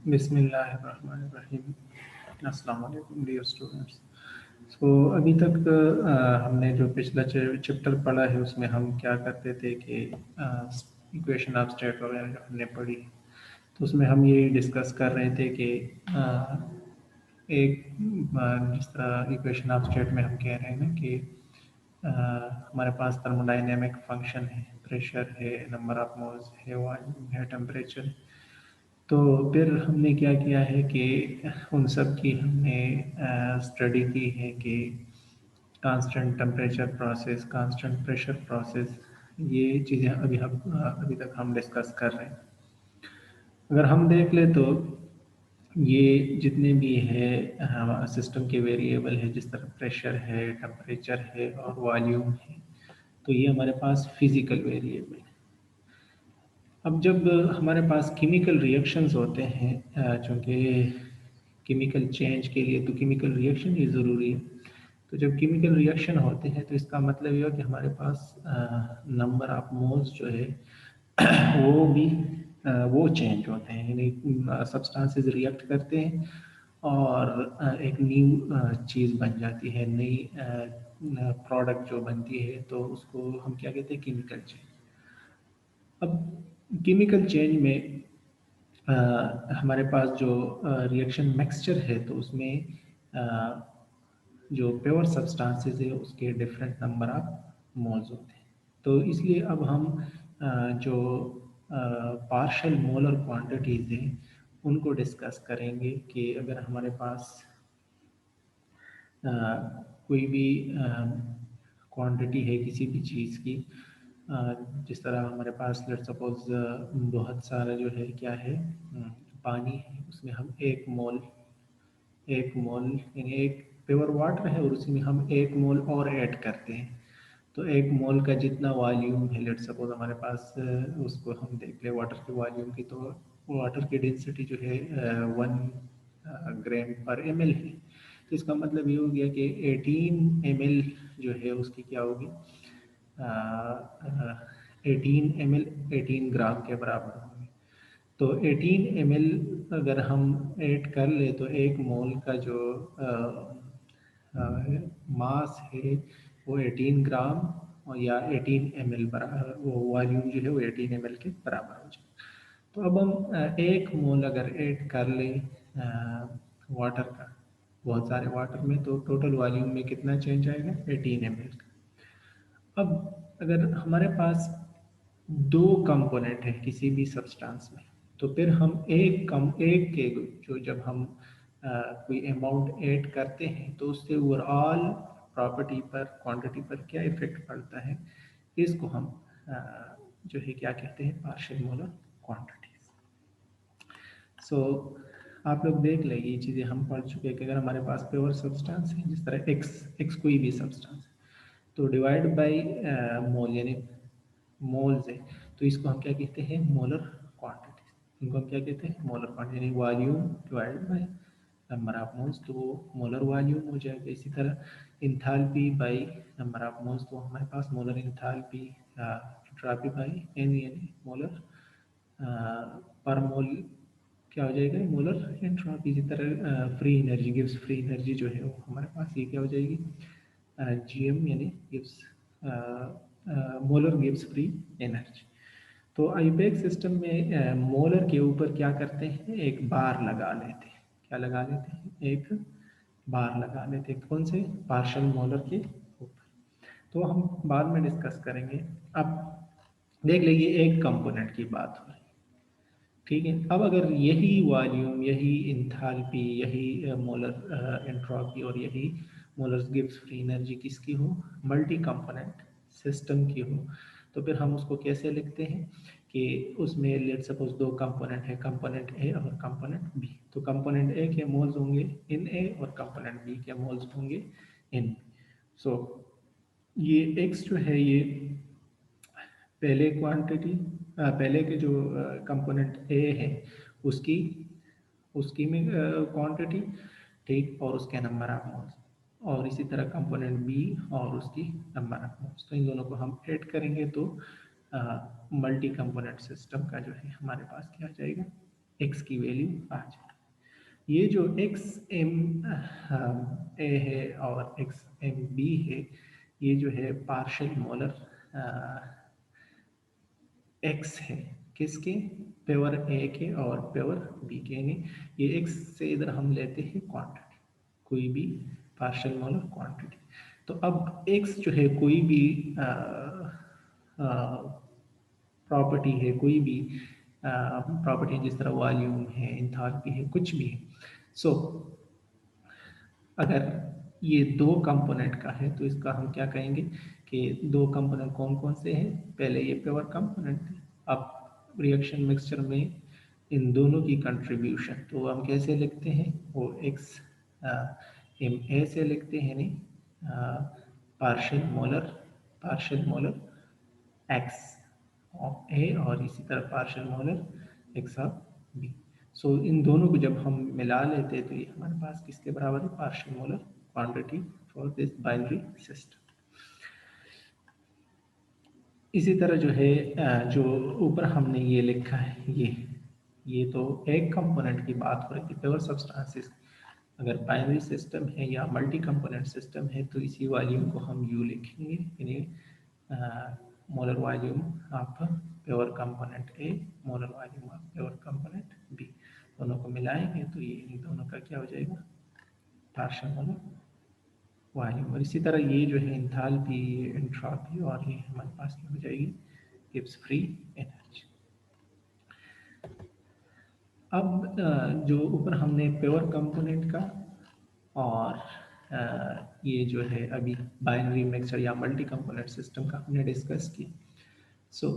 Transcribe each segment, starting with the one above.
बिस्मिल्लाहिर्रहमानिर्रहीम। अस्सलाम वालेकुम डियर स्टूडेंट्स। अभी तक हमने जो पिछला चैप्टर पढ़ा है उसमें हम क्या करते थे कि इक्वेशन ऑफ स्टेट वगैरह जो हमने पढ़ी, तो उसमें हम ये डिस्कस कर रहे थे कि एक जिस तरह इक्वेशन ऑफ स्टेट में हम कह रहे हैं ना कि हमारे पास थर्मोडायनेमिक फंक्शन है, प्रेशर है, नंबर ऑफ मोल्स है, वॉल्यूम है, टेम्परेचर है। तो फिर हमने क्या किया है कि उन सब की हमने स्टडी की है कि constant temperature process, constant pressure process, ये चीज़ें अभी तक हम डिस्कस कर रहे हैं। अगर हम देख ले तो ये जितने भी है सिस्टम के वेरिएबल है, जिस तरह प्रेशर है, टेम्परेचर है और वॉल्यूम है, तो ये हमारे पास फिजिकल वेरिएबल है। अब जब हमारे पास केमिकल रिएक्शंस होते हैं, चूँकि केमिकल चेंज के लिए तो केमिकल रिएक्शन ही ज़रूरी है। तो जब केमिकल रिएक्शन होते हैं तो इसका मतलब ये है कि हमारे पास नंबर ऑफ मोल्स जो है वो भी वो चेंज होते हैं, यानी सब्सटेंसेस रिएक्ट करते हैं और एक न्यू चीज़ बन जाती है, नई प्रोडक्ट जो बनती है, तो उसको हम क्या कहते हैं, केमिकल चेंज। अब केमिकल चेंज में हमारे पास जो रिएक्शन मिक्सचर है, तो उसमें जो प्योर सब्सटेंसेस है उसके डिफरेंट नंबर ऑफ मोल्स होते हैं। तो इसलिए अब हम जो पार्शियल मोलर क्वांटिटीज़ हैं उनको डिस्कस करेंगे कि अगर हमारे पास कोई भी क्वांटिटी है किसी भी चीज़ की, जिस तरह हमारे पास लेट सपोज बहुत सारा जो है क्या है, पानी है, उसमें हम एक मोल यानी एक प्योर वाटर है और उसी में हम एक मोल और ऐड करते हैं, तो एक मोल का जितना वॉल्यूम है, लेट सपोज हमारे पास उसको हम देख ले वाटर के वॉल्यूम की, तो वाटर की डेंसिटी जो है 1 ग्राम पर ml है। तो इसका मतलब ये हो गया कि 18 ml जो है उसकी क्या होगी, 18 ml 18 ग्राम के बराबर होगी। तो 18 ml अगर हम ऐड कर ले तो एक मोल का जो मास है वो 18 ग्राम और या 18 ml बराबर, वो वॉल्यूम जो है वो 18 ml के बराबर हो जाए। तो अब हम एक मोल अगर ऐड कर लें वाटर का, बहुत सारे वाटर में, तो टोटल वॉल्यूम में कितना चेंज आएगा, 18 ml का। अब अगर हमारे पास दो कंपोनेंट है किसी भी सब्सटेंस में, तो फिर हम एक के जो जब हम कोई अमाउंट ऐड करते हैं तो उससे ओवरऑल प्रॉपर्टी पर, क्वांटिटी पर क्या इफेक्ट पड़ता है, इसको हम जो है क्या कहते हैं, पार्शियल मोलर क्वांटिटीज। आप लोग देख लें, ये चीज़ें हम पढ़ चुके हैं कि अगर हमारे पास प्योर सब्सटेंस है, जिस तरह एक्स कोई भी सब्सटेंस, तो डिवाइड बाई मोल यानी मोल्स है, तो इसको हम क्या कहते हैं, मोलर क्वांटिटी। इनको हम क्या कहते हैं, मोलर क्वांटिटी, यानी volume divide by number of moles, तो वो मोलर वॉल्यूम हो जाएगा। इसी तरह enthalpy by number of moles, तो हमारे पास molar enthalpy, entropy by N यानी मोलर पर मोल क्या हो जाएगा, मोलर एंट्रोपी। इसी तरह free energy gives free energy जो है वो हमारे पास ये क्या हो जाएगी, जीएम यानी gives molar gives free energy. तो आईपैक सिस्टम में मोलर के ऊपर क्या करते हैं, एक बार लगा लेते हैं। क्या लगा लेते हैं, एक बार लगा लेते हैं, कौन से, पार्शियल मोलर के ऊपर। तो हम बाद में डिस्कस करेंगे। अब देख लीजिए, एक कंपोनेंट की बात हो रही है, ठीक है। अब अगर यही वॉल्यूम, यही इंथैल्पी, यही मोलर एंट्रोपी और यही मोलर गिव्स फ्री एनर्जी किसकी हो, मल्टी कंपोनेंट सिस्टम की हो, तो फिर हम उसको कैसे लिखते हैं कि उसमें लेट सपोज दो कंपोनेंट है, कंपोनेंट ए और कंपोनेंट बी। तो कंपोनेंट ए के मोल्स होंगे इन ए और कंपोनेंट बी के मोल्स होंगे इन। सो ये एक्स जो है ये पहले क्वांटिटी, पहले के जो कंपोनेंट ए है उसकी उसकी में क्वांटिटी, ठीक, और उसके नंबर ऑफ मोल्स, और इसी तरह कंपोनेंट बी और उसकी नंबर ऑफ मोल्स। तो इन दोनों को हम ऐड करेंगे तो मल्टी कंपोनेंट सिस्टम का जो है हमारे पास क्या आ जाएगा, एक्स की वैल्यू आ जाए। ये जो एक्स एम ए है और एक्स एम बी है, ये जो है पार्शियल मोलर एक्स है, किसके, पेवर ए के और पेवर बी के, यानी ये एक्स से इधर हम लेते हैं क्वांटिटी, कोई भी पार्शियल मोलर क्वांटिटी। तो अब एक्स जो है कोई भी प्रॉपर्टी है, कोई भी प्रॉपर्टी जिस तरह वॉल्यूम है, इंथैल्पी है, कुछ भी है। सो अगर ये दो कंपोनेंट का है तो इसका हम क्या कहेंगे कि दो कंपोनेंट कौन कौन से हैं, पहले ये प्योर कंपोनेंट है। अब रिएक्शन मिक्सचर में इन दोनों की कंट्रीब्यूशन तो हम कैसे लिखते हैं, वो एक्स एम ए से लिखते हैं, नहीं partial molar X of A और इसी तरह partial molar X of B. So इन दोनों को जब हम मिला लेते हैं तो ये हमारे पास किसके बराबर है, partial molar quantity for this binary system. इसी तरह जो है जो ऊपर हमने ये लिखा है, ये तो एक कंपोनेंट की बात हो रही थी, प्योर सब्सटेंसेस। अगर बाइनरी सिस्टम है या मल्टी कंपोनेंट सिस्टम है तो इसी वॉल्यूम को हम यू लिखेंगे, यानी molar volume of pure component A, molar volume of pure component B, दोनों को मिलाएंगे तो ये इन दोनों का क्या हो जाएगा, पार्शियल मोलर वॉल्यूम। और इसी तरह ये जो है एंथैल्पी, एंट्रोपी, और ये हमारे पास क्या हो जाएगी, गिब्स फ्री एनर्जी। अब जो ऊपर हमने प्योर कंपोनेंट का और ये जो है अभी बाइनरी मिक्सचर या मल्टी कंपोनेंट सिस्टम का हमने डिस्कस किया। सो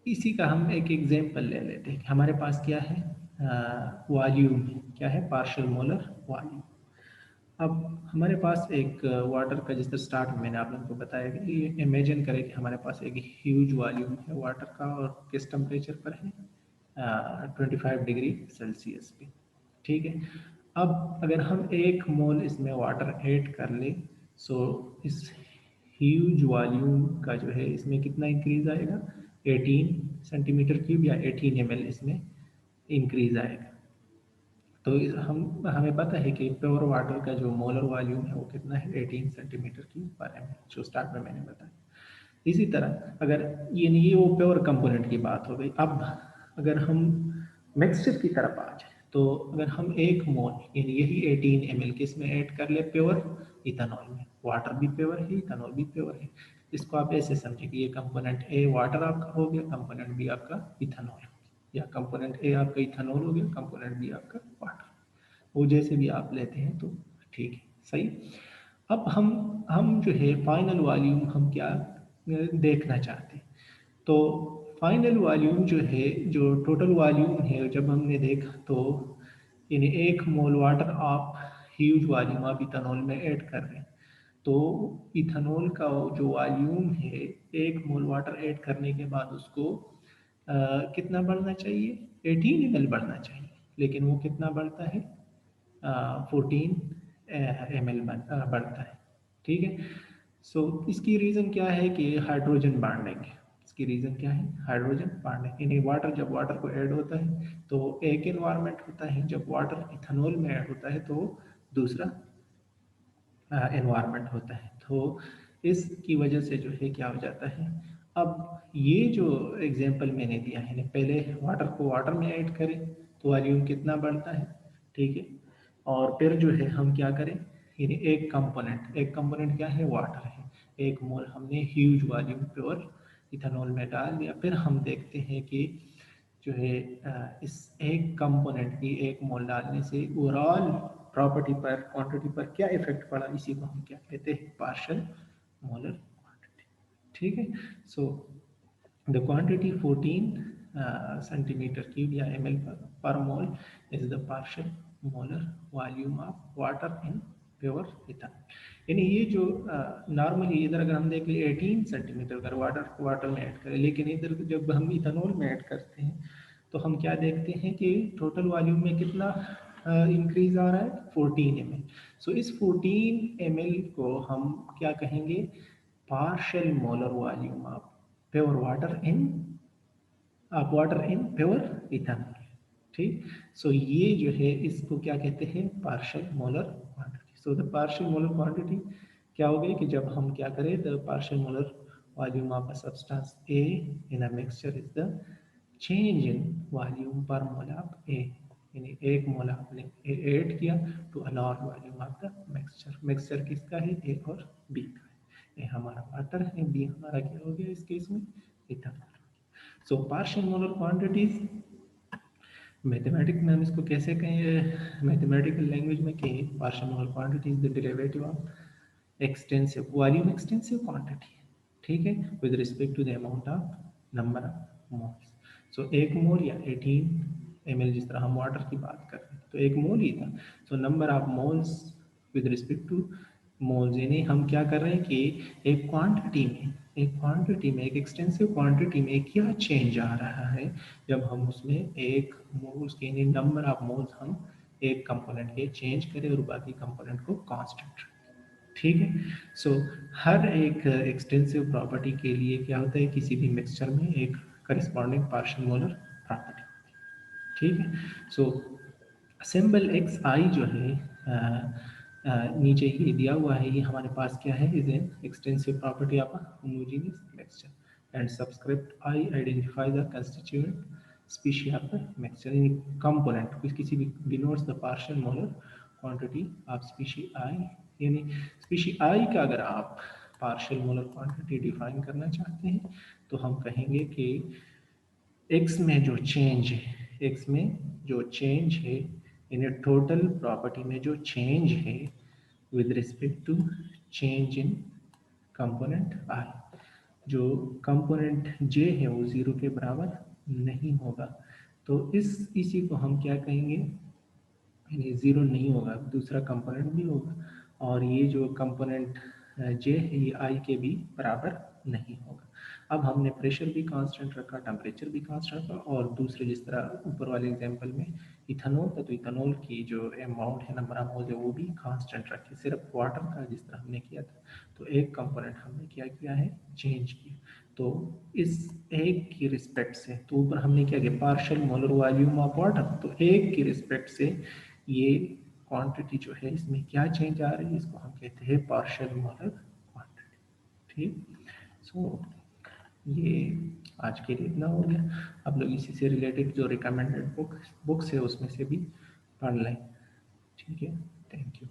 इसी का हम एक एग्जांपल ले लेते हैं कि हमारे पास क्या है, वॉल्यूम है, क्या है, पार्शियल मोलर वॉल्यूम। अब हमारे पास एक वाटर का, जिस तरह स्टार्ट में मैंने आप लोगों को बताया कि ये इमेजिन करें कि हमारे पास एक ह्यूज वॉल्यूम है वाटर का और किस टेम्परेचर पर है, 25 डिग्री सेल्सियस पे, ठीक है। अब अगर हम एक मोल इसमें वाटर ऐड कर ले, सो इस ह्यूज वॉल्यूम का जो है इसमें कितना इंक्रीज आएगा, 18 सेंटीमीटर क्यूब या 18 ml इसमें इंक्रीज आएगा। तो हम हमें पता है कि प्योर वाटर का जो मोलर वॉल्यूम है वो कितना है, 18 सेंटीमीटर क्यूब पर एम, जो स्टार्ट में मैंने बताया। इसी तरह अगर ये वो प्योर कंपोनेंट की बात हो गई। अब अगर हम मिक्सचर की तरफ आ जाए तो अगर हम एक मोल यानी यही 18 ml किस में ऐड कर ले, प्योर इथेनॉल में, वाटर भी प्योर है, इथेनॉल भी प्योर है। इसको आप ऐसे समझिए कि ये कंपोनेंट ए वाटर आपका हो गया, कंपोनेंट बी आपका इथेनॉल, या कंपोनेंट ए आपका इथेनॉल हो गया, कंपोनेंट बी आपका वाटर, वो जैसे भी आप लेते हैं तो ठीक है, सही। अब हम जो है फाइनल वॉल्यूम हम क्या देखना चाहते हैं, तो फाइनल वॉल्यूम जो है, जो टोटल वॉल्यूम है, जब हमने देखा तो यानी एक मोल वाटर आप ह्यूज वॉल्यूम आप इथेनॉल में ऐड कर रहे हैं, तो इथेनॉल का जो वॉल्यूम है एक मोल वाटर ऐड करने के बाद उसको कितना बढ़ना चाहिए, 18 ml बढ़ना चाहिए, लेकिन वो कितना बढ़ता है, 14 ml बढ़ता है, ठीक है। सो इसकी रीज़न क्या है कि हाइड्रोजन बॉन्डिंग है। इसकी रीज़न क्या है, हाइड्रोजन बॉन्डिंग, यानी वाटर जब वाटर को ऐड होता है तो एक एनवायरनमेंट होता है, जब वाटर इथेनॉल में ऐड होता है तो दूसरा एनवायरनमेंट होता है। तो इसकी वजह से जो है क्या हो जाता है, अब ये जो एग्जांपल मैंने दिया है ना, पहले वाटर को वाटर में ऐड करें तो वॉल्यूम कितना बढ़ता है, ठीक है। और फिर जो है हम क्या करें, यानी एक कंपोनेंट क्या है, वाटर है, एक मोल हमने ह्यूज वॉल्यूम प्योर इथेनॉल में डाल दिया, फिर हम देखते हैं कि जो है इस एक कंपोनेंट की एक मोल डालने से ओवरऑल प्रॉपर्टी पर, क्वांटिटी पर क्या इफेक्ट पड़ा, इसी को हम क्या कहते हैं, पार्शियल मोलर क्वांटिटी, ठीक है। So the quantity 14 centimetre cube या ml per mole is the partial molar volume of water in pure ethanol. यानी ये जो नॉर्मली इधर अगर हम देख ले 18 सेंटीमीटर अगर वाटर में ऐड करें, लेकिन इधर जब हम इथेनॉल में ऐड करते हैं तो हम क्या देखते हैं कि टोटल वॉल्यूम में कितना इंक्रीज आ रहा है, 14 ml। सो इस 14 ml को हम क्या कहेंगे, partial molar volume of pure water in pure ethanol, ठीक। सो ये जो है इसको क्या कहते हैं, partial molar quantity. So the partial molar quantity क्या हो गई कि जब हम क्या करें, the partial molar volume of a substance A in a mixture is the change in volume पर मोल ऑफ ए, यानी एक मोल आपने ऐड किया to another volume of the mixture. Mixture किसका है, ए और बी का है। ए हमारा वाटर है, बी हमारा क्या हो गया इस केस में, ethanol. So partial molar quantities mathematics में हम इसको कैसे कहें, मैथमेटिकल लैंग्वेज में कहें, partial molar quantity is the derivative of extensive volume extensive quantity, ठीक है, with respect to the amount of number of moles. So एक मोल या 18 ml, जिस तरह हम वाटर की बात कर रहे हैं तो एक मोल ही था। So number of moles with respect two moles, यानी हम क्या कर रहे हैं कि एक क्वांटिटी में एक एक्सटेंसिव क्वांटिटी में क्या चेंज आ रहा है जब हम उसमें एक मोल्स के नंबर ऑफ मोल्स हम एक कंपोनेंट के चेंज करें और बाकी कंपोनेंट को कांस्टेंट रखें, ठीक है। सो हर एक एक्सटेंसिव प्रॉपर्टी के लिए क्या होता है, किसी भी मिक्सचर में एक करस्पॉन्डिंग पार्शियल मोलर प्रॉपर्टी, ठीक है। सो सिंबल एक्स आई जो है नीचे ही दिया हुआ है, ये हमारे पास क्या है, is an extensive property of homogeneous mixture and subscript I identify the constituent species of the mixture, यानी कंपोनेंट किसी भी denotes the partial molar quantity of species I, यानी स्पीशी आई का अगर आप पार्शियल मोलर क्वांटिटी डिफाइन करना चाहते हैं तो हम कहेंगे कि एक्स में जो चेंज है, एक्स में जो चेंज है, इन टोटल प्रॉपर्टी में जो चेंज है with respect to change in component I, जो कंपोनेंट जे है वो जीरो के बराबर नहीं होगा। तो इसी को हम क्या कहेंगे, यानी जीरो नहीं होगा, दूसरा कंपोनेंट भी होगा और ये जो कंपोनेंट जे है ये आई के भी बराबर नहीं होगा। अब हमने प्रेशर भी कांस्टेंट रखा, टेम्परेचर भी कांस्टेंट रखा और दूसरे जिस तरह ऊपर वाले एग्जांपल में इथेनॉल था तो इथेनॉल की जो अमाउंट है, नंबर ऑफ मोल्स है, वो भी कांस्टेंट रखे। सिर्फ वाटर का जिस तरह हमने किया था तो एक कंपोनेंट हमने क्या किया है, चेंज किया। तो इस एक की रिस्पेक्ट से, तो ऊपर हमने क्या किया, partial molar volume of water, तो एक की रिस्पेक्ट से ये क्वांटिटी जो है इसमें क्या चेंज आ रही है, इसको हम कहते हैं पार्शियल मोलर क्वांटिटी, ठीक। सो ये आज के लिए इतना हो गया। आप लोग इसी से रिलेटेड जो रिकमेंडेड बुक्स है उसमें से भी पढ़ लें, ठीक है। Thank you.